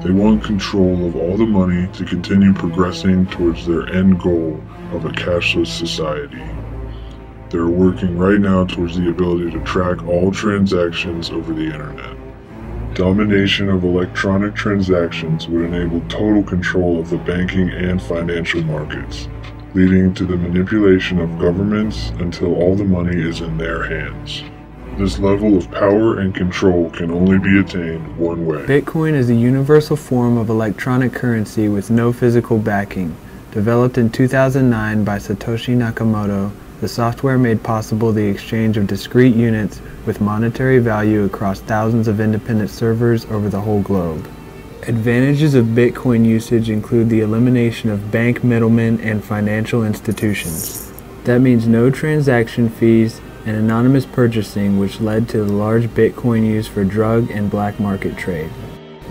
They want control of all the money to continue progressing towards their end goal of a cashless society. They're working right now towards the ability to track all transactions over the internet. Domination of electronic transactions would enable total control of the banking and financial markets, leading to the manipulation of governments until all the money is in their hands. This level of power and control can only be attained one way. Bitcoin is a universal form of electronic currency with no physical backing. Developed in 2009 by Satoshi Nakamoto, the software made possible the exchange of discrete units with monetary value across thousands of independent servers over the whole globe. Advantages of Bitcoin usage include the elimination of bank middlemen and financial institutions. That means no transaction fees and anonymous purchasing, which led to the large Bitcoin used for drug and black market trade.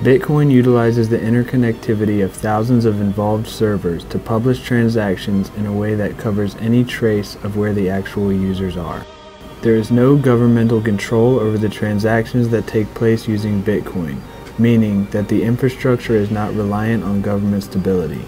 Bitcoin utilizes the interconnectivity of thousands of involved servers to publish transactions in a way that covers any trace of where the actual users are. There is no governmental control over the transactions that take place using Bitcoin, meaning that the infrastructure is not reliant on government stability.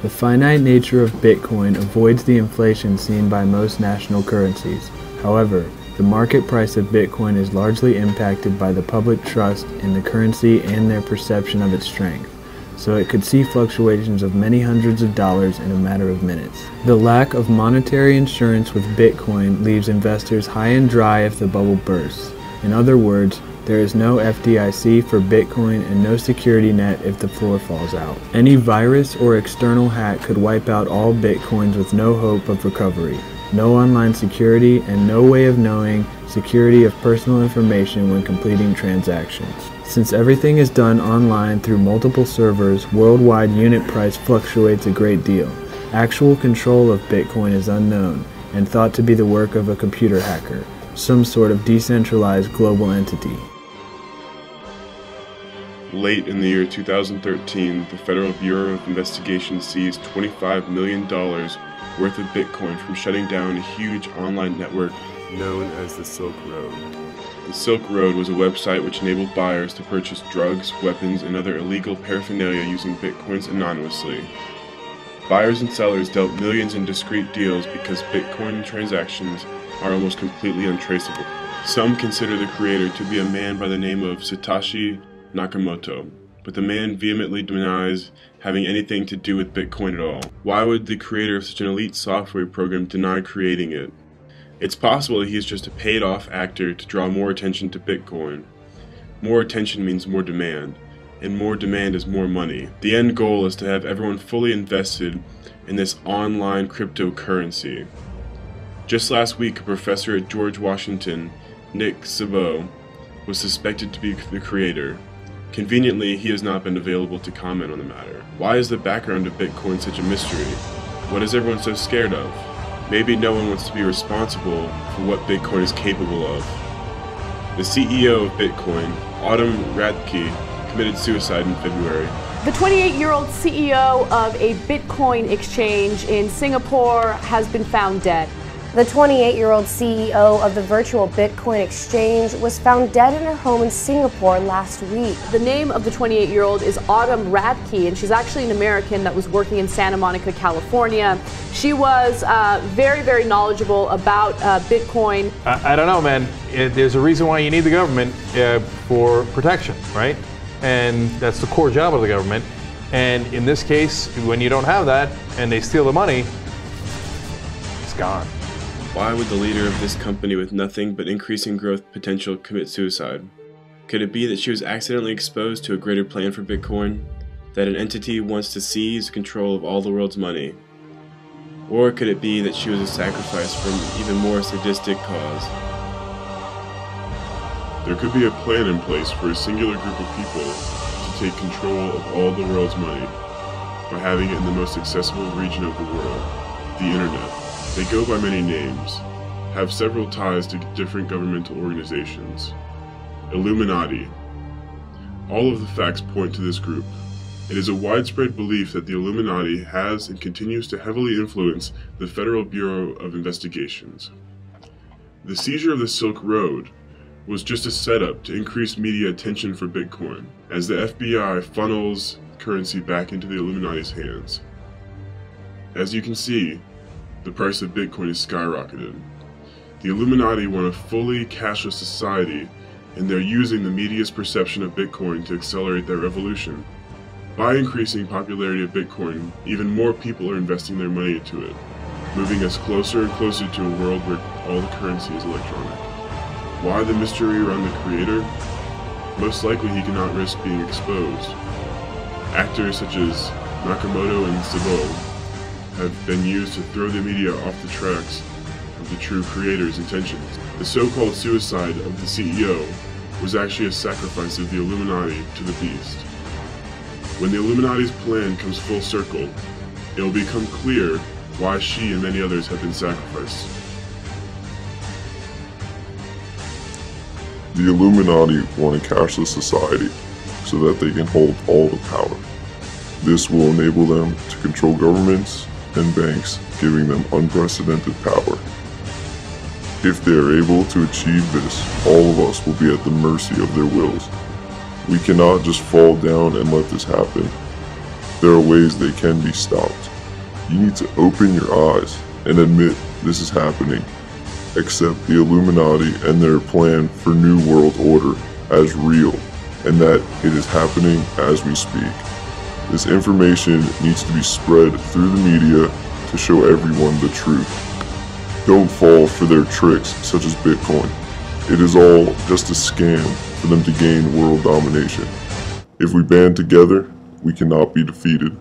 The finite nature of Bitcoin avoids the inflation seen by most national currencies. However, the market price of Bitcoin is largely impacted by the public trust in the currency and their perception of its strength, so it could see fluctuations of many hundreds of dollars in a matter of minutes. The lack of monetary insurance with Bitcoin leaves investors high and dry if the bubble bursts. In other words, there is no FDIC for Bitcoin and no security net if the floor falls out. Any virus or external hack could wipe out all Bitcoins with no hope of recovery. No online security, and no way of knowing security of personal information when completing transactions. Since everything is done online through multiple servers, worldwide unit price fluctuates a great deal. Actual control of Bitcoin is unknown and thought to be the work of a computer hacker, some sort of decentralized global entity. Late in the year 2013, the Federal Bureau of Investigation seized $25 million worth of Bitcoin from shutting down a huge online network known as the Silk Road. The Silk Road was a website which enabled buyers to purchase drugs, weapons, and other illegal paraphernalia using Bitcoins anonymously. Buyers and sellers dealt millions in discrete deals because Bitcoin transactions are almost completely untraceable. Some consider the creator to be a man by the name of Satoshi Nakamoto, but the man vehemently denies having anything to do with Bitcoin at all. Why would the creator of such an elite software program deny creating it? It's possible that he's just a paid-off actor to draw more attention to Bitcoin. More attention means more demand, and more demand is more money. The end goal is to have everyone fully invested in this online cryptocurrency. Just last week, a professor at George Washington, Nick Szabo, was suspected to be the creator. Conveniently, he has not been available to comment on the matter. Why is the background of Bitcoin such a mystery? What is everyone so scared of? Maybe no one wants to be responsible for what Bitcoin is capable of. The CEO of Bitcoin, Autumn Radke, committed suicide in February. The 28-year-old CEO of a Bitcoin exchange in Singapore has been found dead. The 28-year-old CEO of the virtual Bitcoin exchange was found dead in her home in Singapore last week. The name of the 28-year-old is Autumn Radke, and she's actually an American that was working in Santa Monica, California. She was very, very knowledgeable about Bitcoin. I don't know, man. There's a reason why you need the government for protection, right? And that's the core job of the government. And in this case, when you don't have that and they steal the money, it's gone. Why would the leader of this company with nothing but increasing growth potential commit suicide? Could it be that she was accidentally exposed to a greater plan for Bitcoin? That an entity wants to seize control of all the world's money? Or could it be that she was a sacrifice for an even more sadistic cause? There could be a plan in place for a singular group of people to take control of all the world's money by having it in the most accessible region of the world, the internet. They go by many names, have several ties to different governmental organizations. Illuminati. All of the facts point to this group. It is a widespread belief that the Illuminati has and continues to heavily influence the Federal Bureau of Investigations. The seizure of the Silk Road was just a setup to increase media attention for Bitcoin, as the FBI funnels currency back into the Illuminati's hands. As you can see, the price of Bitcoin is skyrocketed. The Illuminati want a fully cashless society, and they're using the media's perception of Bitcoin to accelerate their revolution. By increasing popularity of Bitcoin, even more people are investing their money into it, moving us closer and closer to a world where all the currency is electronic. Why the mystery around the creator? Most likely he cannot risk being exposed. Actors such as Nakamoto and Sabo have been used to throw the media off the tracks of the true creator's intentions. The so-called suicide of the CEO was actually a sacrifice of the Illuminati to the beast. When the Illuminati's plan comes full circle, it will become clear why she and many others have been sacrificed. The Illuminati want a cashless society so that they can hold all the power. This will enable them to control governments and banks, giving them unprecedented power. If they are able to achieve this, all of us will be at the mercy of their wills. We cannot just fall down and let this happen. There are ways they can be stopped. You need to open your eyes and admit this is happening. Accept the Illuminati and their plan for New World Order as real, and that it is happening as we speak. This information needs to be spread through the media to show everyone the truth. Don't fall for their tricks such as Bitcoin. It is all just a scam for them to gain world domination. If we band together, we cannot be defeated.